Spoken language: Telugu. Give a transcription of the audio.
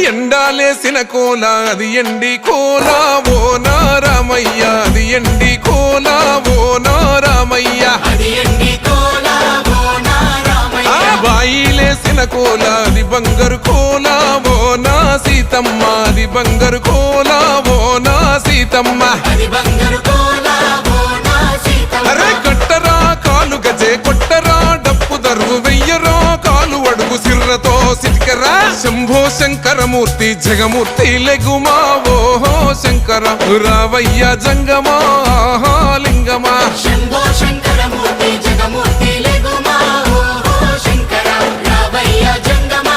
ఎండాలేసిన కోల అది ఎండి కోల ఓ నారామయ్య అది ఎండి కోల ఓ నారామయ్య బాయిలేసిన కోల అది బంగారు కోల ఓ నా సీతమ్మ అది బంగారు కోల ఓ నా సీతమ్మ అరే కట్టరా కాలు గజే కొట్టరా డప్పు దరువు వెయ్యరా కాలు అడుగు సిర్రతో సిటికరా శంభో శంకరమూర్తి జగమూర్తి లెగుమా ఓహో శంకర రావయ్య జంగమా లింగమా శంభో శంకరమూర్తి జగమూర్తి లెగుమా ఓహో శంకర రావయ్య జంగమా